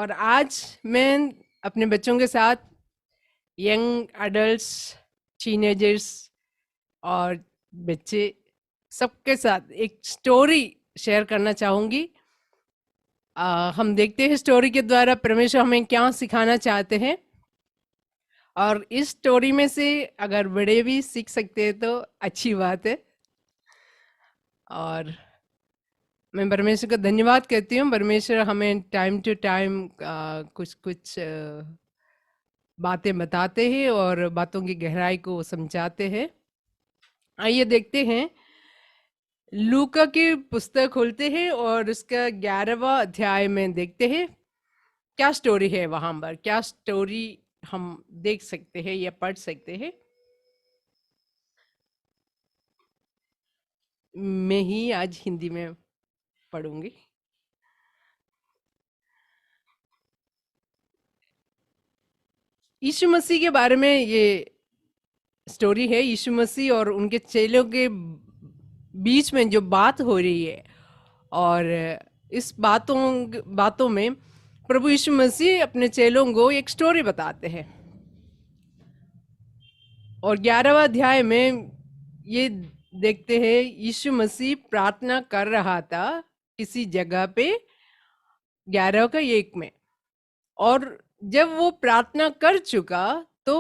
और आज मैं अपने बच्चों के साथ यंग एडल्ट्स, टीनेजर्स और बच्चे सबके साथ एक स्टोरी शेयर करना चाहूँगी। हम देखते हैं स्टोरी के द्वारा परमेश्वर हमें क्या सिखाना चाहते हैं, और इस स्टोरी में से अगर बड़े भी सीख सकते हैं तो अच्छी बात है। और मैं परमेश्वर का धन्यवाद करती हूँ। परमेश्वर हमें टाइम टू टाइम कुछ कुछ बातें बताते हैं और बातों की गहराई को समझाते हैं। आइए देखते हैं, लूका की पुस्तक खोलते हैं और उसका 11वां अध्याय में देखते हैं क्या स्टोरी है। वहां पर क्या स्टोरी हम देख सकते हैं या पढ़ सकते हैं। मैं ही आज हिंदी में पढ़ूंगी। यीशु मसीह के बारे में ये स्टोरी है। यीशु मसीह और उनके चेलों के बीच में जो बात हो रही है, और इस बातों में प्रभु यीशु मसीह अपने चेलों को एक स्टोरी बताते हैं। और 11वां अध्याय में ये देखते हैं, यीशु मसीह प्रार्थना कर रहा था किसी जगह पे 11 का 1 में। और जब वो प्रार्थना कर चुका तो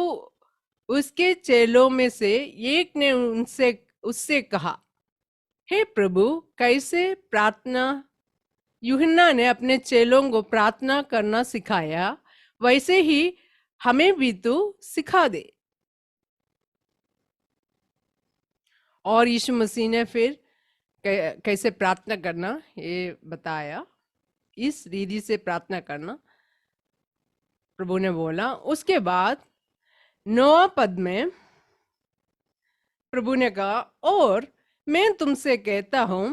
उसके चेलों में से एक ने उससे कहा, हे प्रभु, कैसे प्रार्थना यूहन्ना ने अपने चेलों को प्रार्थना करना सिखाया, वैसे ही हमें भी तो सिखा दे। और यीशु मसीह ने फिर कैसे प्रार्थना करना ये बताया। इस रीति से प्रार्थना करना प्रभु ने बोला। उसके बाद 9 पद में प्रभु ने कहा, और मैं तुमसे कहता हूं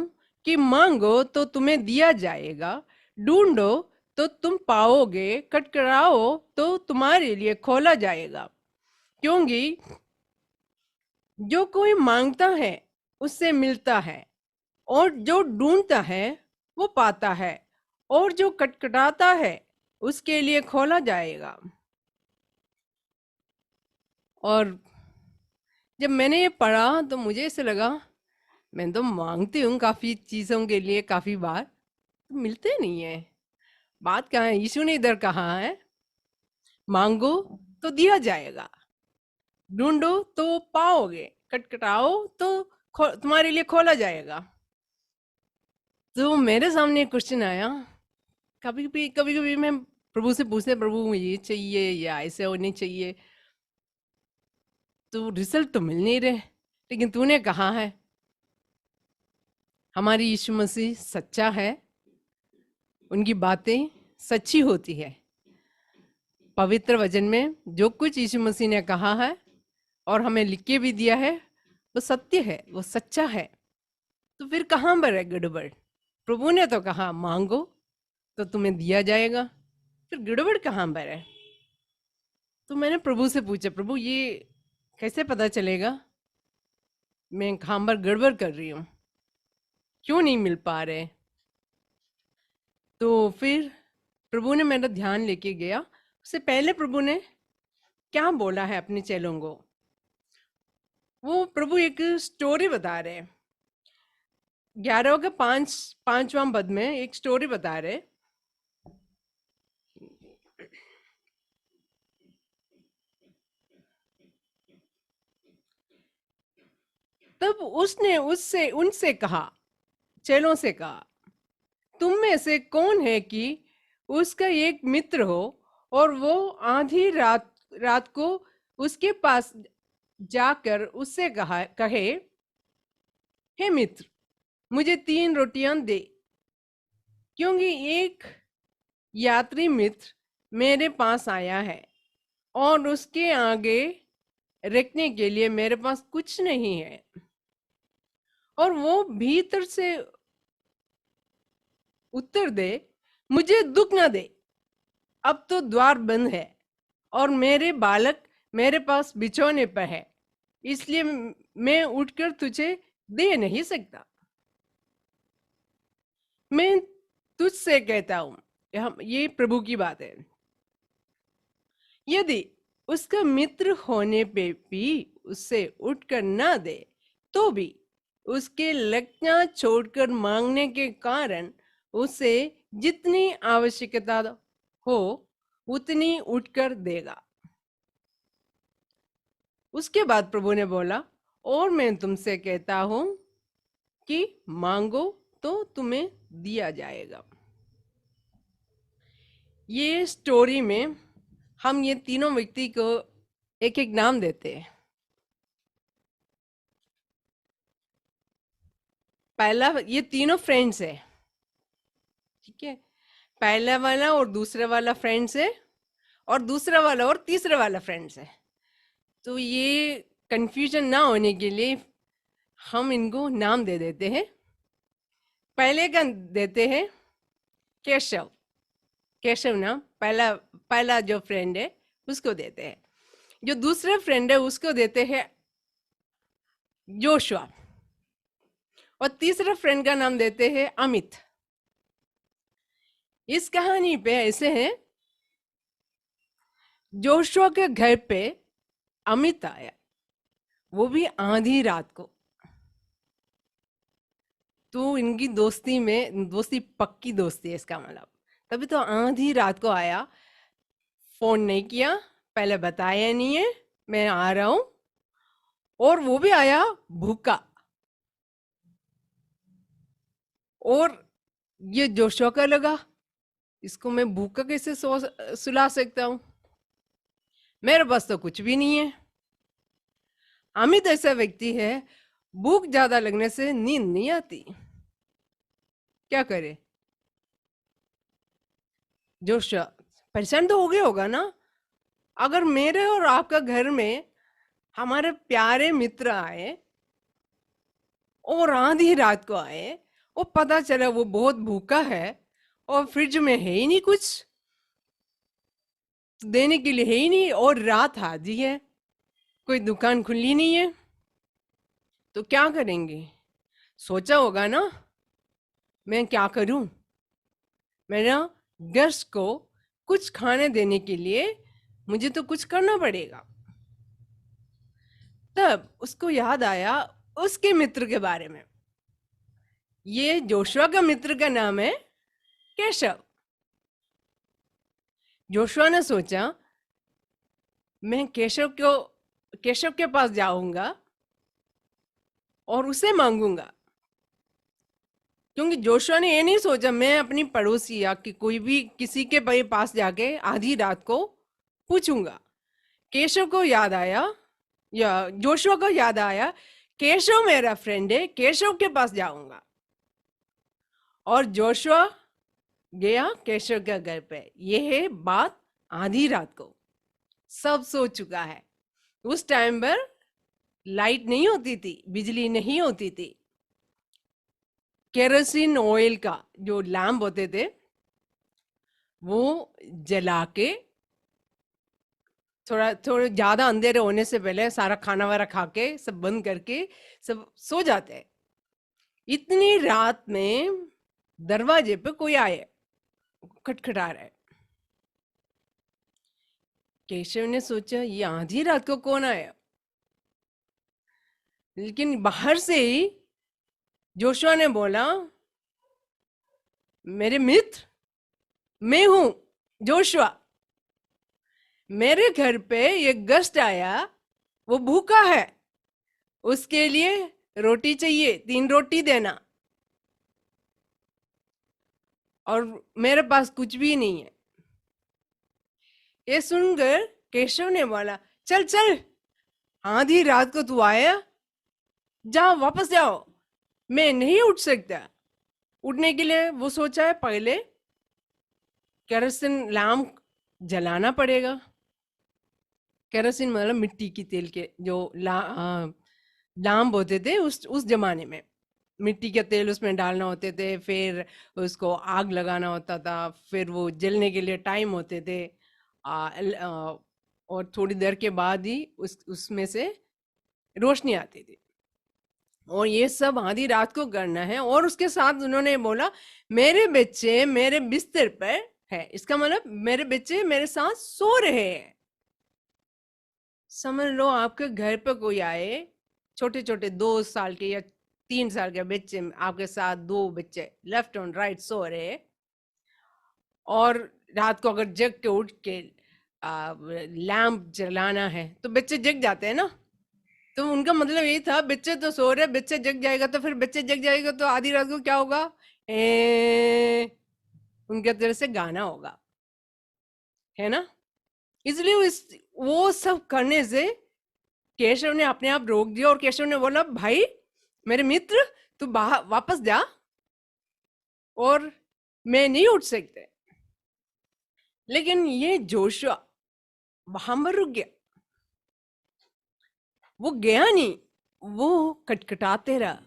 कि मांगो तो तुम्हें दिया जाएगा, ढूंढो तो तुम पाओगे, खटखटाओ तो तुम्हारे लिए खोला जाएगा। क्योंकि जो कोई मांगता है उससे मिलता है, और जो ढूंढता है वो पाता है, और जो खटखटाता है उसके लिए खोला जाएगा। और जब मैंने ये पढ़ा तो मुझे ऐसे लगा, मैं तो मांगती हूँ काफी चीजों के लिए, काफी बार तो मिलते नहीं है। बात कहाँ है? यीशु ने इधर कहा है, मांगो तो दिया जाएगा, ढूंढो तो पाओगे, खटखटाओ तो तुम्हारे लिए खोला जाएगा। तो मेरे सामने एक क्वेश्चन आया। कभी कभी मैं प्रभु से पूछते, प्रभु ये चाहिए या ऐसे होनी चाहिए, तो रिजल्ट तो मिल नहीं रहे। लेकिन तूने कहा है, हमारी यीशु मसीह सच्चा है, उनकी बातें सच्ची होती है। पवित्र वचन में जो कुछ यीशु मसीह ने कहा है और हमें लिख के भी दिया है, वो सत्य है, वो सच्चा है। तो फिर कहाँ पर है गड़बड़? प्रभु ने तो कहा मांगो तो तुम्हें दिया जाएगा, फिर गड़बड़ कहाँ पर है? तो मैंने प्रभु से पूछा, प्रभु ये कैसे पता चलेगा मैं कहाँ पर गड़बड़ कर रही हूँ, क्यों नहीं मिल पा रहे? तो फिर प्रभु ने मेरा ध्यान लेके गया। उससे पहले प्रभु ने क्या बोला है अपने चेलों को, वो प्रभु एक स्टोरी बता रहे हैं। 11 का 5वां पद में एक स्टोरी बता रहे। तब उसने उनसे कहा, चेलों से कहा, तुम में से कौन है कि उसका एक मित्र हो और वो आधी रात को उसके पास जाकर उससे कहे, हे मित्र, मुझे 3 रोटियां दे, क्योंकि एक यात्री मित्र मेरे पास आया है और उसके आगे रखने के लिए मेरे पास कुछ नहीं है। और वो भीतर से उत्तर दे, मुझे दुख न दे, अब तो द्वार बंद है और मेरे बालक मेरे पास बिछौने पर है, इसलिए मैं उठकर तुझे दे नहीं सकता। मैं तुझसे कहता हूं, ये प्रभु की बात है। यदि उसका मित्र होने पे भी उससे उठकर ना दे, तो भी उसके लज्जा छोड़कर मांगने के कारण उसे जितनी आवश्यकता हो उतनी उठकर देगा। उसके बाद प्रभु ने बोला, और मैं तुमसे कहता हूं कि मांगो तो तुम्हें दिया जाएगा। ये स्टोरी में हम ये तीनों व्यक्ति को एक एक नाम देते हैं। पहला, ये तीनों फ्रेंड्स है, ठीक है। पहला वाला और दूसरा वाला फ्रेंड्स है, और दूसरा वाला और तीसरा वाला फ्रेंड्स है। तो ये कंफ्यूजन ना होने के लिए हम इनको नाम दे देते हैं। पहले का देते हैं केशव। केशव नाम पहला पहला जो फ्रेंड है उसको देते हैं। जो दूसरा फ्रेंड है उसको देते हैं जोशुआ, और तीसरा फ्रेंड का नाम देते हैं अमित। इस कहानी पे ऐसे है, जोशुआ के घर पे अमित आया, वो भी आधी रात को। तो इनकी दोस्ती पक्की दोस्ती है इसका मतलब। तभी तो आधी रात को आया, फोन नहीं किया, पहले बताया नहीं है मैं आ रहा हूं, और वो भी आया भूखा। और ये जोशुआ का लगा, इसको मैं भूखा कैसे सुला सकता हूं, मेरे पास तो कुछ भी नहीं है। अमित ऐसा व्यक्ति है, भूख ज्यादा लगने से नींद नहीं आती, क्या करे। जोशुआ परेशान तो हो गया होगा ना, अगर मेरे और आपका घर में हमारे प्यारे मित्र आए और आधी रात को आए, और पता चला वो बहुत भूखा है और फ्रिज में है ही नहीं कुछ देने के लिए, है ही नहीं, और रात आधी है, कोई दुकान खुली नहीं है, तो क्या करेंगे। सोचा होगा ना, मैं क्या करूं, मेरा गेस्ट को कुछ खाने देने के लिए मुझे तो कुछ करना पड़ेगा। तब उसको याद आया उसके मित्र के बारे में। ये जोशुआ का मित्र का नाम है केशव। जोशुआ ने सोचा, मैं केशव के पास जाऊंगा और उसे मांगूंगा, क्योंकि जोशुआ ने ये नहीं सोचा मैं अपनी पड़ोसी या कि कोई भी किसी के पास जाके आधी रात को पूछूंगा। केशव को याद आया, या जोशुआ को याद आया, केशव मेरा फ्रेंड है, केशव के पास जाऊंगा। और जोशुआ गया केशव के घर पे। यह है बात आधी रात को, सब सो चुका है। उस टाइम पर लाइट नहीं होती थी, बिजली नहीं होती थी। केरोसिन ऑयल का जो लैम्प होते थे वो जला के, थोड़ा ज्यादा अंधेरे होने से पहले सारा खाना वारा खा के सब बंद करके सब सो जाते हैं। इतनी रात में दरवाजे पे कोई आए, खटखटा रहा है। केशव ने सोचा ये आधी रात को कौन आया, लेकिन बाहर से ही जोशुआ ने बोला, मेरे मित्र, मैं हूं जोशुआ, मेरे घर पे एक गेस्ट आया, वो भूखा है, उसके लिए रोटी चाहिए, 3 रोटी देना, और मेरे पास कुछ भी नहीं है। ये सुनकर केशव ने बोला, चल चल, आधी रात को तू आया, जाओ वापस जाओ, मैं नहीं उठ सकता। उठने के लिए वो सोचा है पहले केरोसिन लैम्प जलाना पड़ेगा। केरोसिन मतलब मिट्टी की तेल के जो लैम्प होते थे उस जमाने में, मिट्टी के तेल उसमें डालना होते थे, फिर उसको आग लगाना होता था, फिर वो जलने के लिए टाइम होते थे, और थोड़ी देर के बाद ही उसमें से रोशनी आती थी। और ये सब आधी रात को करना है। और उसके साथ उन्होंने बोला, मेरे बच्चे मेरे बिस्तर पर है, इसका मतलब मेरे बच्चे मेरे साथ सो रहे हैं। समझ लो आपके घर पे कोई आए, छोटे छोटे 2 साल के या 3 साल के बच्चे, आपके साथ 2 बच्चे लेफ्ट और राइट सो रहे, और रात को अगर जग के उठ के लैंप जलाना है तो बच्चे जग जाते हैं ना। तो उनका मतलब यही था, बच्चे तो सो रहे, बच्चे जग जाएगा तो फिर बच्चे जग जाएगा तो आधी रात को क्या होगा, उनके तरह से गाना होगा, है ना। इसलिए वो सब करने से केशव ने अपने आप रोक दिया, और केशव ने बोला, भाई मेरे मित्र, तू वापस जा, और मैं नहीं उठ सकते। लेकिन ये जोशुआ वहां पर रुक गया, वो गया नहीं, वो कटकटाते रहा,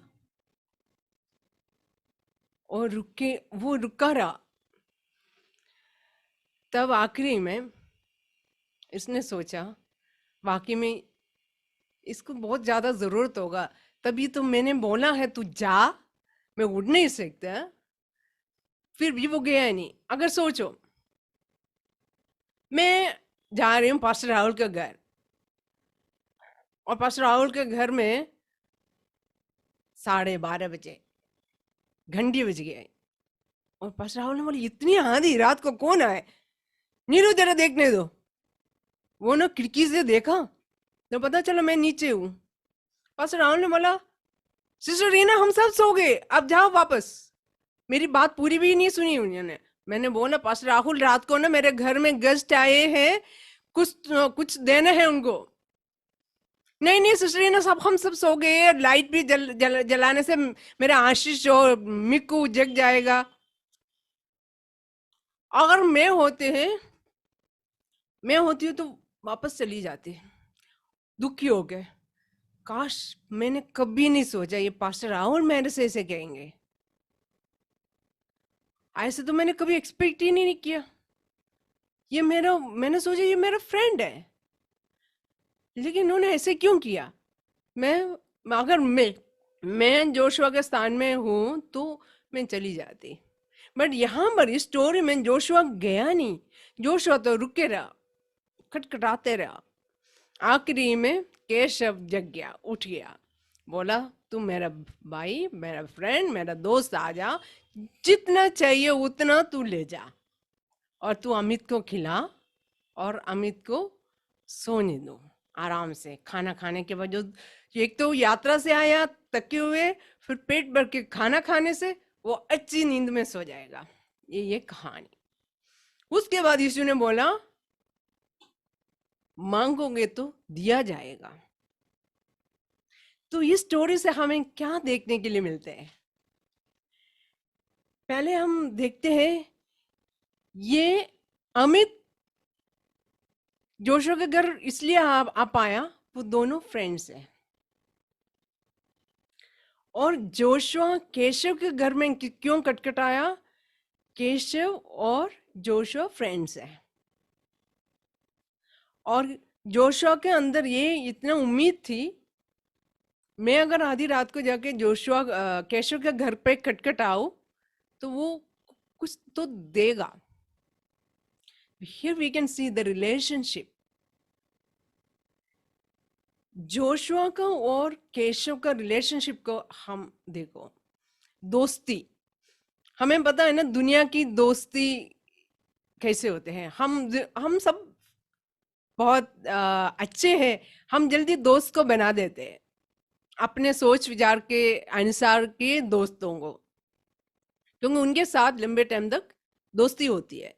और वो रुका रहा। तब आखिरी में इसने सोचा, वाकई में इसको बहुत ज्यादा जरूरत होगा, तभी तो मैंने बोला है तू जा, मैं उठ नहीं सकता। फिर भी वो गया नहीं। अगर सोचो, मैं जा रही हूँ पास्टर राहुल के घर, और पास्टर राहुल के घर में 12:30 बजे घंटी बज गए, और पास्टर राहुल ने बोले, इतनी आधी रात को कौन आए, नीरू जरा देखने दो। वो ना खिड़की से देखा तो पता चला मैं नीचे हूँ। पास्टर राहुल ने बोला, सिस्टर रीना हम सब सो गए, अब जाओ वापस। मेरी बात पूरी भी नहीं सुनी उन्होंने। मैंने बोला, पास्टर राहुल रात को ना मेरे घर में गेस्ट आए हैं, कुछ देना है उनको। नहीं नहीं सिस्टर रीना, सब हम सब सो गए, लाइट भी जलाने से मेरा आशीष और मिक्कू जग जाएगा। अगर मैं होती हूँ तो वापस चली जाती। दुखी हो गए, काश मैंने कभी नहीं सोचा ये पास्टर राहुल मेरे से ऐसे कहेंगे, ऐसे तो मैंने कभी एक्सपेक्ट ही नहीं किया। मैंने सोचा ये मेरा फ्रेंड है, लेकिन उन्होंने ऐसे क्यों किया। मैं अगर मैं जोशुआ के स्थान में हूं तो मैं चली जाती। बट यहाँ पर इस स्टोरी में जोशुआ गया नहीं, जोशुआ तो रुके रहा, खटखटाते रहा। आखिरी में केशव जग गया, उठ गया, बोला, तू मेरा भाई, मेरा फ्रेंड, मेरा दोस्त, आ जा, जितना चाहिए उतना तू ले जा, और तू अमित को खिला, और अमित को सोने दो आराम से। खाना खाने के बाद जो, एक तो यात्रा से आया थके हुए, फिर पेट भर के खाना खाने से वो अच्छी नींद में सो जाएगा। ये कहानी। उसके बाद यीशु ने बोला, मांगोगे तो दिया जाएगा। तो इस स्टोरी से हमें क्या देखने के लिए मिलते हैं। पहले हम देखते हैं, ये अमित जोशुआ के घर इसलिए आ पाया, वो दोनों फ्रेंड्स हैं। और जोशुआ केशव के घर में क्यों कटकटाया, केशव और जोशुआ फ्रेंड्स हैं, और जोशुआ के अंदर ये इतना उम्मीद थी, मैं अगर आधी रात को जाके जोशुआ केशव के घर पे खटखटाऊं तो वो कुछ तो देगा। Here we can see the relationship. Joshua का और केशव का रिलेशनशिप को हम देखो, दोस्ती, हमें पता है ना दुनिया की दोस्ती कैसे होते हैं। हम सब बहुत अच्छे हैं, हम जल्दी दोस्त को बना देते हैं अपने सोच विचार के अनुसार के दोस्तों को, क्योंकि उनके साथ लंबे टाइम तक दोस्ती होती है,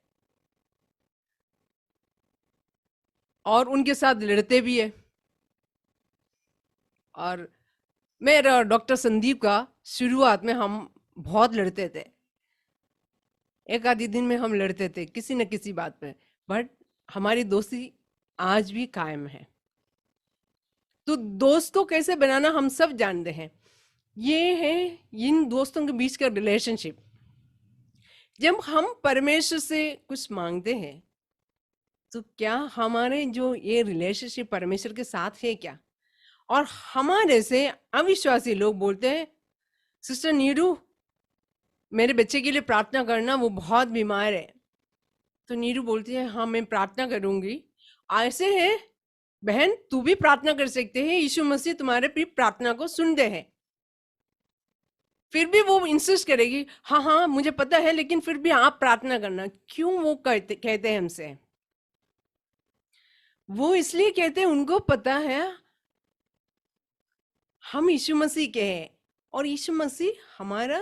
और उनके साथ लड़ते भी है। और मेरा डॉक्टर संदीप का शुरुआत में हम बहुत लड़ते थे, एक आधी दिन में हम लड़ते थे किसी न किसी बात पे, बट हमारी दोस्ती आज भी कायम है। तो दोस्त को कैसे बनाना हम सब जानते हैं। ये है इन दोस्तों के बीच का रिलेशनशिप। जब हम परमेश्वर से कुछ मांगते हैं तो क्या हमारे जो ये रिलेशनशिप परमेश्वर के साथ है क्या। और हमारे से अविश्वासी लोग बोलते हैं, सिस्टर नीरू मेरे बच्चे के लिए प्रार्थना करना, वो बहुत बीमार है। तो नीरू बोलती है, हाँ मैं प्रार्थना करूंगी। ऐसे है बहन, तू भी प्रार्थना कर सकते हैं, यीशु मसीह तुम्हारे भी प्रार्थना को सुनते हैं। फिर भी वो इंसिस्ट करेगी, हाँ हाँ मुझे पता है, लेकिन फिर भी आप प्रार्थना करना। क्यों वो कहते हैं हमसे? वो इसलिए कहते हैं, उनको पता है हम यीशु मसीह के हैं और यीशु मसीह हमारा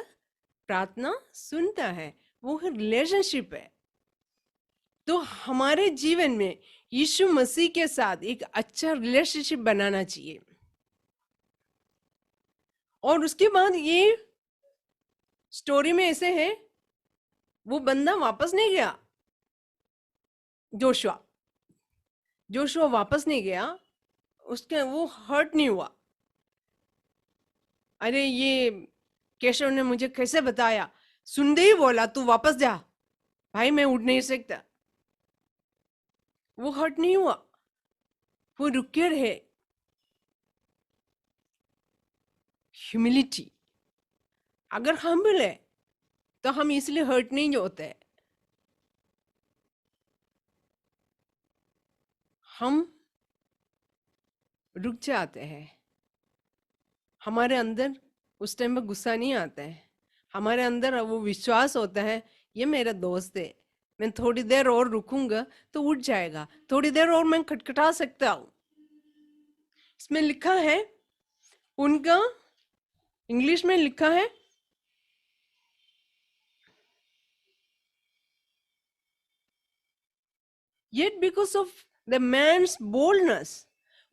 प्रार्थना सुनता है। वो रिलेशनशिप है। तो हमारे जीवन में यीशु मसीह के साथ एक अच्छा रिलेशनशिप बनाना चाहिए। और उसके बाद ये स्टोरी में ऐसे है, वो बंदा वापस नहीं गया, जोशुआ जोशुआ वापस नहीं गया, उसके वो हर्ट नहीं हुआ। अरे ये केशव ने मुझे कैसे बताया, सुनते ही बोला तू वापस जा, भाई मैं उठ नहीं सकता। वो हर्ट नहीं हुआ, वो रुके रहे। ह्यूमिलिटी, अगर हम मिले तो हम इसलिए हर्ट नहीं होते। हम रुक जाते हैं। हमारे अंदर उस टाइम में गुस्सा नहीं आता है, हमारे अंदर वो विश्वास होता है, ये मेरा दोस्त है, मैं थोड़ी देर और रुकूंगा तो उठ जाएगा, थोड़ी देर और मैं खटखटा सकता हूँ। इसमें लिखा है, उनका इंग्लिश में लिखा है, yet because of the man's boldness।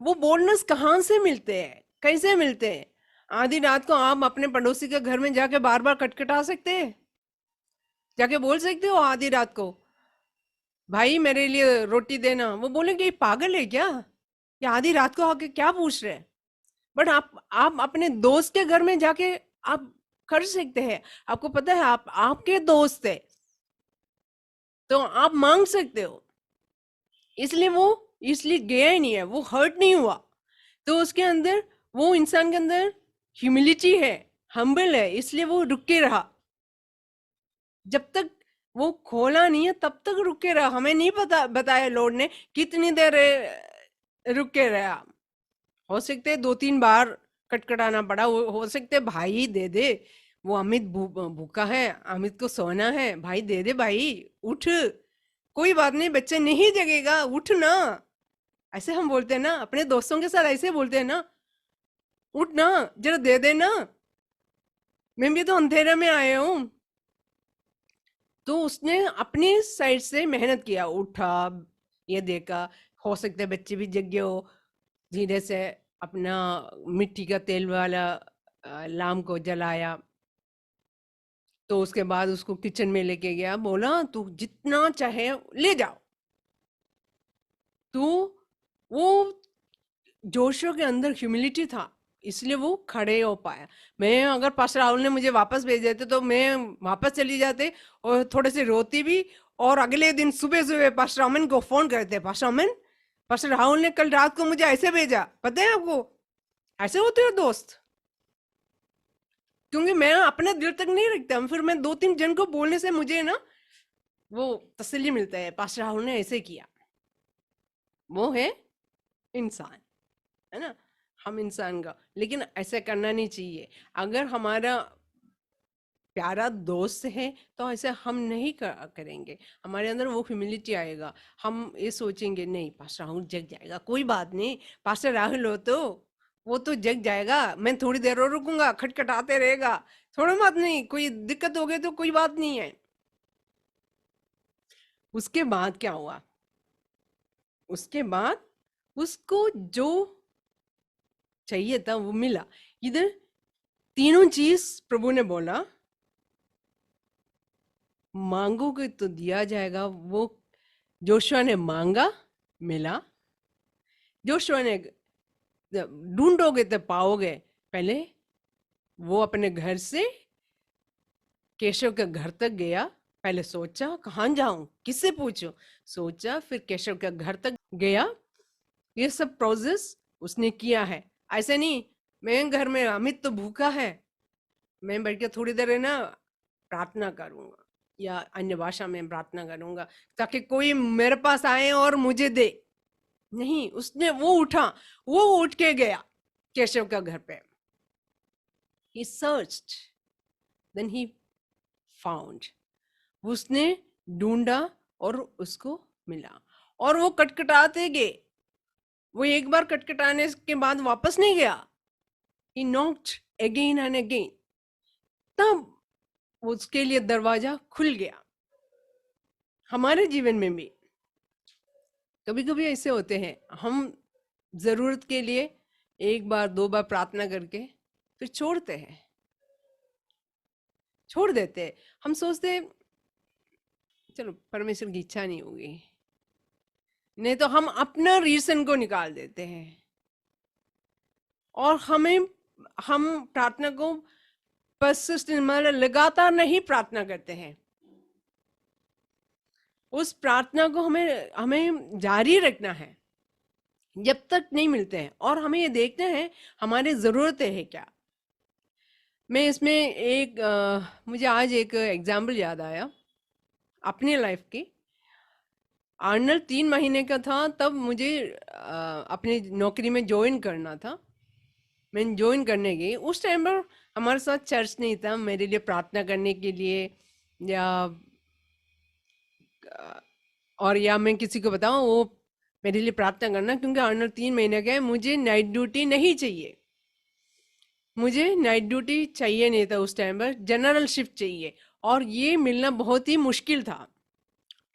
वो बोल्डनेस कहाँ से मिलते हैं, कैसे मिलते हैं? आधी रात को आप अपने पड़ोसी के घर में जाके बार बार खटखटा सकते हैं? जाके बोल सकते हो आधी रात को, भाई मेरे लिए रोटी देना? वो बोलेंगे ये पागल है क्या, ये आधी रात को आके क्या पूछ रहे हैं? बट आप अपने दोस्त के घर में जाके आप कर सकते हैं। आपको पता है आप आपके दोस्त है तो आप मांग सकते हो। इसलिए गया ही नहीं है, वो हर्ट नहीं हुआ। तो उसके अंदर, वो इंसान के अंदर ह्यूमिलिटी है, हम्बल है, इसलिए वो रुक के रहा। जब तक वो खोला नहीं है तब तक रुक के रहा। हमें नहीं पता बताया लॉर्ड ने कितनी देर रुक के रहा। हो सकते 2-3 बार कटकटाना पड़ा, हो सकते भाई दे दे, वो अमित भूखा है, अमित को सोना है, भाई दे दे, भाई उठ, कोई बात नहीं, बच्चे नहीं जगेगा, उठ ना। ऐसे हम बोलते हैं ना, अपने दोस्तों के साथ ऐसे बोलते हैं ना, उठ ना, जरा दे दे ना, मैं भी तो अंधेरे में आया हूं। तो उसने अपनी साइड से मेहनत किया, उठा, ये देखा, हो सकता है बच्चे भी जग गए हो, धीरे से अपना मिट्टी का तेल वाला लाम को जलाया। तो उसके बाद उसको किचन में लेके गया, बोला तू जितना चाहे ले जाओ। तो वो जोशो के अंदर ह्यूमिलिटी था, इसलिए वो खड़े हो पाया। मैं अगर पास्टर राहुल ने मुझे वापस भेज देते तो मैं वापस चली जाते और थोड़े से रोती भी, और अगले दिन सुबह सुबह पास्टर अमन को फोन करते, पास्टर अमन, पास्टर राहुल ने कल रात को मुझे ऐसे भेजा, पता है आपको? ऐसे होते हो दोस्त, क्योंकि मैं अपने दिल तक नहीं रखता, फिर मैं 2-3 जन को बोलने से मुझे ना वो तसल्ली मिलता है, पास्टर राहुल ने ऐसे किया। वो है इंसान, है ना, हम इंसान का, लेकिन ऐसा करना नहीं चाहिए। अगर हमारा प्यारा दोस्त है तो ऐसे हम नहीं करेंगे, हमारे अंदर वो ह्यूमिलिटी आएगा। हम ये सोचेंगे नहीं पास्टर राहुल जग जाएगा, कोई बात नहीं, पास्टर राहुल हो तो वो तो जग जाएगा, मैं थोड़ी देर और रुकूंगा, खटखटाते रहेगा, थोड़ा बात नहीं, कोई दिक्कत हो गई तो कोई बात नहीं है। उसके बाद क्या हुआ? उसके बाद उसको जो चाहिए था वो मिला। इधर तीनों चीज प्रभु ने बोला, मांगोगे तो दिया जाएगा। वो जोशुआ ने मांगा, मिला। जोशुआ ने ढूंढोगे तो पाओगे। पहले वो अपने घर से केशव के घर तक गया, पहले सोचा कहाँ जाऊं, किससे पूछूं, सोचा, फिर केशव के घर तक गया। ये सब प्रोसेस उसने किया है। ऐसे नहीं मैं घर में, अमित तो भूखा है, मैं बैठ के थोड़ी देर है ना प्रार्थना करूंगा, या अन्य भाषा में प्रार्थना करूंगा ताकि कोई मेरे पास आए और मुझे दे। नहीं, उसने वो उठ के गया केशव का घर पे। He searched, then he found. उसने ढूंढा और उसको मिला, और वो कटकटाते गए। वो एक बार कटकटाने के बाद वापस नहीं गया। He knocked again and again. तब उसके लिए दरवाजा खुल गया। हमारे जीवन में भी कभी कभी ऐसे होते हैं, हम जरूरत के लिए एक बार दो बार प्रार्थना करके फिर छोड़ देते हैं। हम सोचते हैं चलो परमेश्वर की इच्छा नहीं होगी, नहीं तो हम अपना रीजन को निकाल देते हैं और हम प्रार्थना को मतलब लगातार नहीं प्रार्थना करते हैं। उस प्रार्थना को हमें जारी रखना है जब तक नहीं मिलते हैं, और हमें ये देखना है हमारी जरूरतें है क्या। मैं इसमें मुझे आज एक एग्जाम्पल याद आया अपनी लाइफ की। आर्नल्ड 3 महीने का था तब मुझे अपनी नौकरी में ज्वाइन करना था। मैं ज्वाइन करने गई, उस टाइम पर हमारे साथ चर्च नहीं था मेरे लिए प्रार्थना करने के लिए, या मैं किसी को बताऊं वो मेरे लिए प्रार्थना करना, क्योंकि आर्नल्ड 3 महीने का है। मुझे नाइट ड्यूटी नहीं चाहिए, मुझे नाइट ड्यूटी चाहिए नहीं था उस टाइम पर, जनरल शिफ्ट चाहिए, और ये मिलना बहुत ही मुश्किल था।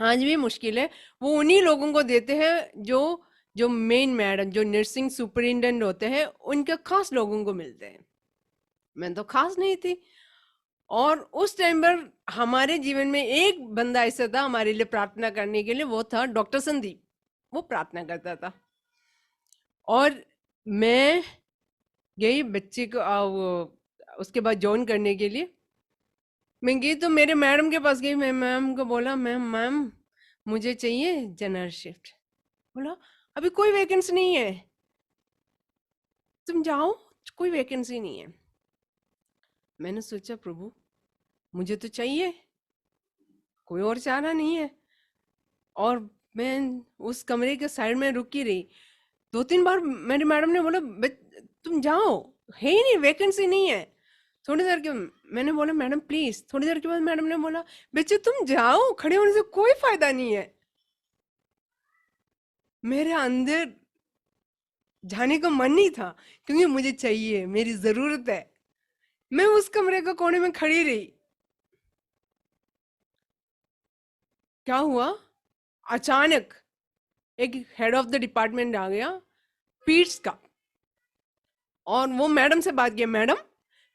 आज भी मुश्किल है। वो उन्हीं लोगों को देते हैं जो मेन मैडम, जो नर्सिंग सुपरिटेंडेंट होते हैं, उनके खास लोगों को मिलते हैं। मैं तो खास नहीं थी। और उस टाइम पर हमारे जीवन में एक बंदा ऐसा था हमारे लिए प्रार्थना करने के लिए, वो था डॉक्टर संदीप। वो प्रार्थना करता था और मैं गई बच्चे को उसके बाद ज्वाइन करने के लिए। मैं गई तो मेरे मैडम के पास गई, मैं मैम को बोला मैम मुझे चाहिए जनरल शिफ्ट। बोला अभी कोई वैकेंसी नहीं है, तुम जाओ, कोई वैकेंसी नहीं है। मैंने सोचा प्रभु मुझे तो चाहिए, कोई और चारा नहीं है। और मैं उस कमरे के साइड में रुकी रही। 2-3 बार मेरी मैडम ने बोला तुम जाओ, है ही नहीं, वैकेंसी नहीं है। थोड़ी देर के मैंने बोला मैडम प्लीज। थोड़ी देर के बाद मैडम ने बोला बच्चे तुम जाओ, खड़े होने से कोई फायदा नहीं है। मेरे अंदर जाने का मन नहीं था क्योंकि मुझे चाहिए, मेरी जरूरत है। मैं उस कमरे के कोने में खड़ी रही। क्या हुआ, अचानक एक हेड ऑफ द डिपार्टमेंट आ गया पीट्स का, और वो मैडम से बात किया, मैडम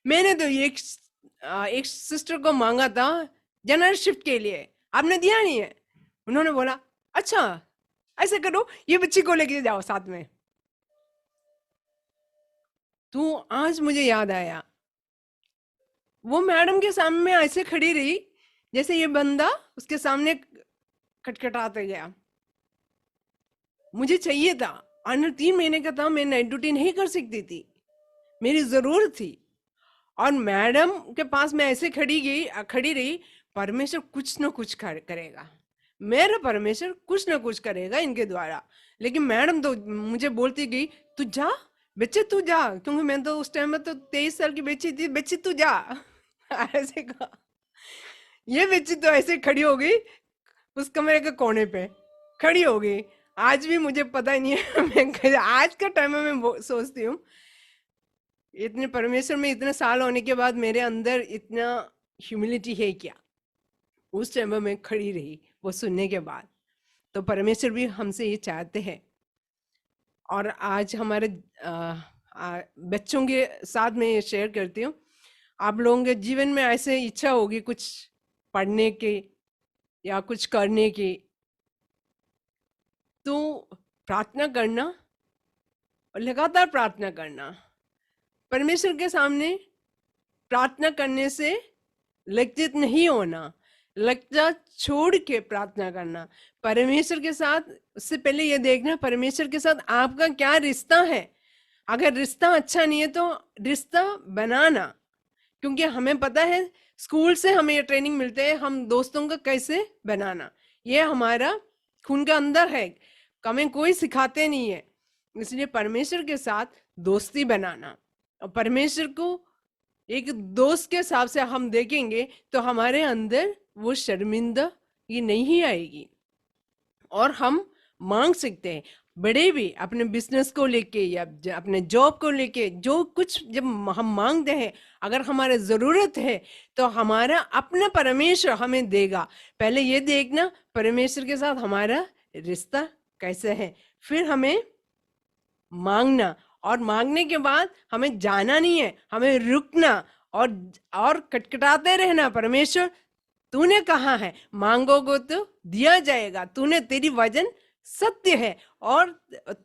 मैंने तो एक सिस्टर को मांगा था जनरल शिफ्ट के लिए, आपने दिया नहीं है। उन्होंने बोला अच्छा ऐसे करो, ये बच्ची को लेके जाओ साथ में। तो आज मुझे याद आया, वो मैडम के सामने ऐसे खड़ी रही जैसे ये बंदा उसके सामने खटखटाते गया। मुझे चाहिए था, आर्नल्ड 3 महीने का था, मैं नाइट ड्यूटी नहीं कर सकती थी, मेरी जरूरत थी। और मैडम के पास मैं ऐसे खड़ी रही, परमेश्वर कुछ ना कुछ करेगा, मेरा परमेश्वर कुछ ना कुछ करेगा इनके द्वारा। लेकिन मैडम तो मुझे बोलती गई तू जा बच्चे, तू जा, क्योंकि मैं तो उस टाइम में तो 23 साल की बच्ची थी, बच्ची तू जा ऐसे कहा। ये बच्ची तो ऐसे खड़ी हो गई उस कमरे के कोने पे, खड़ी हो गई। आज भी मुझे पता नहीं है मैं आज का टाइम में मैं सोचती हूँ इतने परमेश्वर में इतने साल होने के बाद मेरे अंदर इतना ह्यूमिलिटी है क्या। उस टाइम में मैं खड़ी रही वो सुनने के बाद। तो परमेश्वर भी हमसे ये चाहते हैं। और आज हमारे बच्चों के साथ में ये शेयर करती हूँ, आप लोगों के जीवन में ऐसे इच्छा होगी कुछ पढ़ने की या कुछ करने की, तो प्रार्थना करना और लगातार प्रार्थना करना। परमेश्वर के सामने प्रार्थना करने से लज्जित नहीं होना, लज्जा छोड़ के प्रार्थना करना। परमेश्वर के साथ उससे पहले ये देखना परमेश्वर के साथ आपका क्या रिश्ता है। अगर रिश्ता अच्छा नहीं है तो रिश्ता बनाना, क्योंकि हमें पता है, स्कूल से हमें ये ट्रेनिंग मिलते है हम दोस्तों का कैसे बनाना, ये हमारा खून के अंदर है, हमें कोई सिखाते नहीं है। इसलिए परमेश्वर के साथ दोस्ती बनाना, और परमेश्वर को एक दोस्त के हिसाब से हम देखेंगे तो हमारे अंदर वो शर्मिंदा ये नहीं आएगी, और हम मांग सकते हैं। बड़े भी अपने बिजनेस को लेके या अपने जॉब को लेके जो कुछ जब हम मांगते हैं, अगर हमारे जरूरत है तो हमारा अपना परमेश्वर हमें देगा। पहले ये देखना परमेश्वर के साथ हमारा रिश्ता कैसे है, फिर हमें मांगना, और मांगने के बाद हमें जाना नहीं है, हमें रुकना और खटखटाते रहना। परमेश्वर तूने कहा है मांगोगे तो दिया जाएगा, तूने तेरी वचन सत्य है और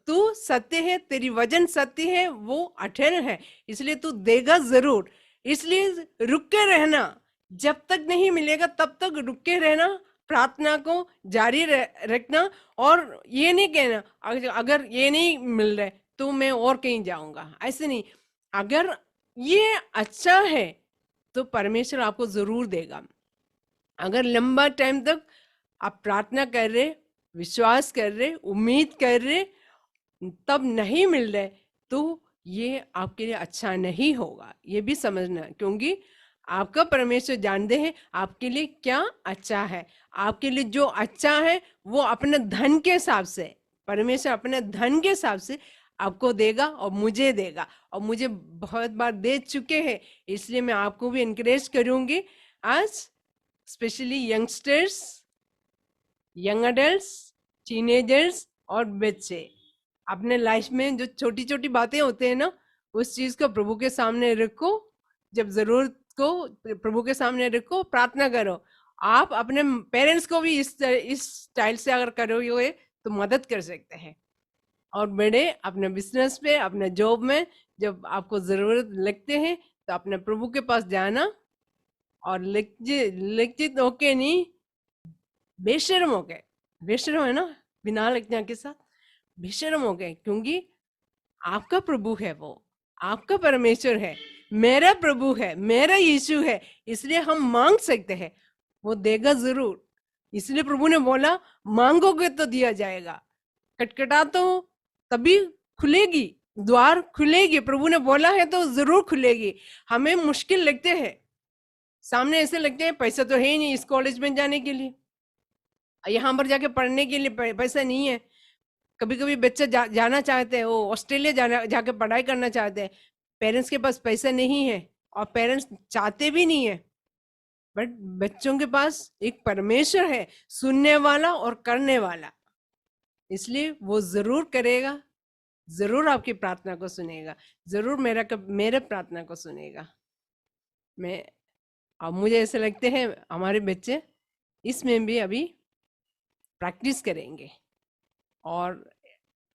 तू सत्य है, तेरी वचन सत्य है, वो अटल है, इसलिए तू देगा जरूर। इसलिए रुक के रहना, जब तक नहीं मिलेगा तब तक रुक के रहना, प्रार्थना को जारी रखना, और ये नहीं कहना अगर ये नहीं मिल रहा है तो मैं और कहीं जाऊंगा, ऐसे नहीं। अगर ये अच्छा है तो परमेश्वर आपको जरूर देगा। अगर लंबा टाइम तक आप प्रार्थना कर रहे, विश्वास कर रहे, उम्मीद कर रहे, तब नहीं मिल रहे, तो ये आपके लिए अच्छा नहीं होगा, ये भी समझना। क्योंकि आपका परमेश्वर जानते हैं आपके लिए क्या अच्छा है। आपके लिए जो अच्छा है वो अपने धन के हिसाब से, परमेश्वर अपने धन के हिसाब से आपको देगा और मुझे देगा, और मुझे बहुत बार दे चुके हैं। इसलिए मैं आपको भी इनकरेज करूंगी, आज specially youngsters, young adults, teenagers और बच्चे, अपने लाइफ में जो छोटी छोटी बातें होते हैं ना, उस चीज को प्रभु के सामने रखो। जब जरूरत को प्रभु के सामने रखो, प्रार्थना करो। आप अपने पेरेंट्स को भी इस स्टाइल से अगर करोगे तो मदद कर सकते हैं। और बड़े अपने बिजनेस पे, अपने जॉब में जब आपको जरूरत लगते हैं तो अपने प्रभु के पास जाना, और लज्जित होके नहीं, बेशर्म हो गए, बेशर्म है ना, बिना लज्जा के साथ बेशर्म हो गए, क्योंकि आपका प्रभु है, वो आपका परमेश्वर है, मेरा प्रभु है, मेरा यीशु है। इसलिए हम मांग सकते हैं, वो देगा जरूर। इसलिए प्रभु ने बोला मांगोगे तो दिया जाएगा, खटखटा तो तभी खुलेगी, द्वार खुलेगी। प्रभु ने बोला है तो जरूर खुलेगी। हमें मुश्किल लगते हैं, सामने ऐसे लगते हैं पैसा तो है ही नहीं इस कॉलेज में जाने के लिए, यहाँ पर जाके पढ़ने के लिए पैसा नहीं है। कभी कभी बच्चे जाना चाहते हैं, वो ऑस्ट्रेलिया जाके पढ़ाई करना चाहते हैं, पेरेंट्स के पास पैसा नहीं है और पेरेंट्स चाहते भी नहीं है, बट बच्चों के पास एक परमेश्वर है, सुनने वाला और करने वाला। इसलिए वो जरूर करेगा, जरूर आपकी प्रार्थना को सुनेगा, जरूर मेरे प्रार्थना को सुनेगा। अब मुझे ऐसे लगते हैं हमारे बच्चे इसमें भी अभी प्रैक्टिस करेंगे, और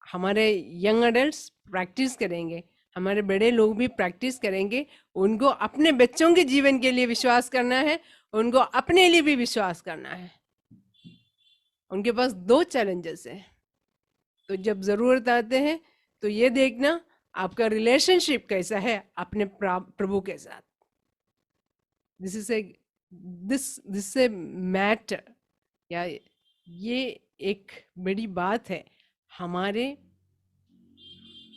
हमारे यंग अडल्ट्स प्रैक्टिस करेंगे, हमारे बड़े लोग भी प्रैक्टिस करेंगे। उनको अपने बच्चों के जीवन के लिए विश्वास करना है, उनको अपने लिए भी विश्वास करना है। उनके पास दो चैलेंजेस है, तो जब जरूरत आते हैं तो ये देखना आपका रिलेशनशिप कैसा है अपने प्रभु के साथ। दिस ए मैटर, या ये एक बड़ी बात है। हमारे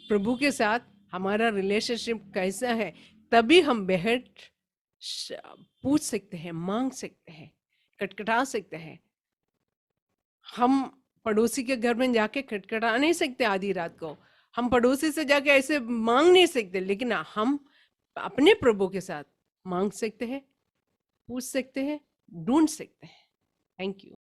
प्रभु के साथ हमारा रिलेशनशिप कैसा है, तभी हम बैठ पूछ सकते हैं, मांग सकते हैं, खटखटा सकते हैं। हम पड़ोसी के घर में जाके खटखटा नहीं सकते आधी रात को, हम पड़ोसी से जाके ऐसे मांग नहीं सकते, लेकिन हम अपने प्रभु के साथ मांग सकते हैं, पूछ सकते हैं, ढूंढ सकते हैं। Thank you.